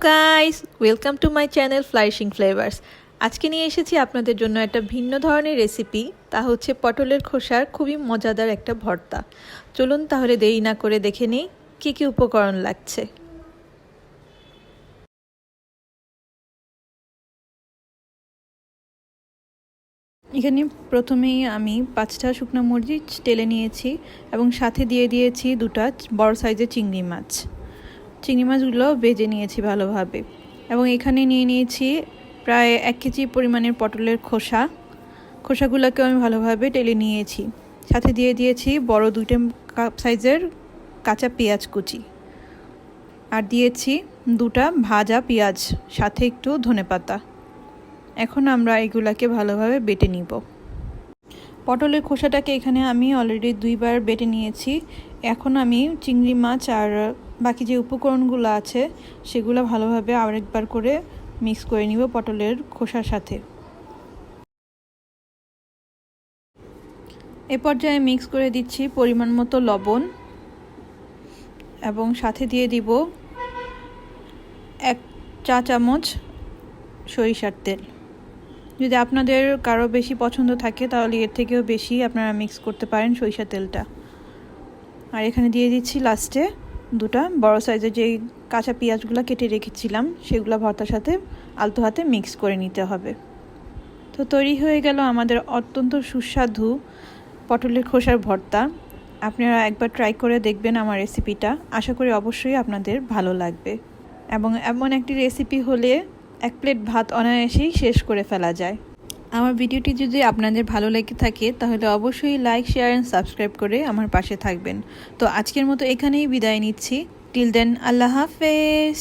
Guys, welcome to my channel flourishing flavours. আজকে নিয়ে এসেছি আপনাদের জন্য একটা ভিন্ন ধরনের রেসিপি, তা হচ্ছে পটলের খোসার খুবই মজাদার একটা ভর্তা। চলুন তাহলে দেরি না করে দেখে নিই কী কী উপকরণ লাগছে। এখানে প্রথমেই আমি 5টা শুকনো মরিচ টেলে নিয়েছি এবং সাথে দিয়ে দিয়েছি 2টা বড় সাইজের চিংড়ি মাছ। চিংড়ি মাছগুলো ভেজে নিয়েছি ভালোভাবে এবং এখানে নিয়ে নিয়েছি প্রায় 1 কেজি পরিমাণের পটলের খোসাগুলোকে আমি ভালোভাবে টেলে নিয়েছি। সাথে দিয়ে দিয়েছি বড় 2টা কাপ সাইজের কাঁচা পেঁয়াজ কুচি, আর দিয়েছি 2টা ভাজা পেঁয়াজ, সাথে একটু ধনেপাতা। এখন আমরা এগুলাকে ভালোভাবে বেটে নিব। পটলের খোসাটাকে এখানে আমি অলরেডি 2বার বেটে নিয়েছি। এখন আমি চিংড়ি মাছ আর বাকি যে উপকরণগুলো আছে সেগুলো ভালোভাবে আরেকবার করে মিক্স করে নিব পটলের খোসার সাথে। এ পর্যায়ে মিক্স করে দিচ্ছি পরিমাণ মতো লবণ এবং সাথে দিয়ে দিব 1 চা চামচ সরিষার তেল। যদি আপনাদের কারো বেশি পছন্দ থাকে তাহলে এর থেকেও বেশি আপনারা মিক্স করতে পারেন সরিষার তেলটা। আর এখানে দিয়ে দিচ্ছি লাস্টে 2টা বড় সাইজের যে কাঁচা পেঁয়াজগুলো কেটে রেখেছিলাম সেগুলো ভর্তার সাথে আলতো হাতে মিক্স করে নিতে হবে। তো তৈরি হয়ে গেল আমাদের অত্যন্ত সুস্বাদু পটলের খোসার ভর্তা। আপনারা একবার ট্রাই করে দেখবেন আমার রেসিপিটা, আশা করি অবশ্যই আপনাদের ভালো লাগবে। এবং এমন একটি রেসিপি হলে 1 প্লেট ভাত অনায়াসেই শেষ করে ফেলা যায়। আমার ভিডিওটি যদি আপনাদের ভালো লেগে থাকে তাহলে অবশ্যই লাইক, শেয়ার অ্যান্ড সাবস্ক্রাইব করে আমার পাশে থাকবেন। তো আজকের মতো এখানেই বিদায় নিচ্ছি। টিল দেন, আল্লাহ হাফেজ।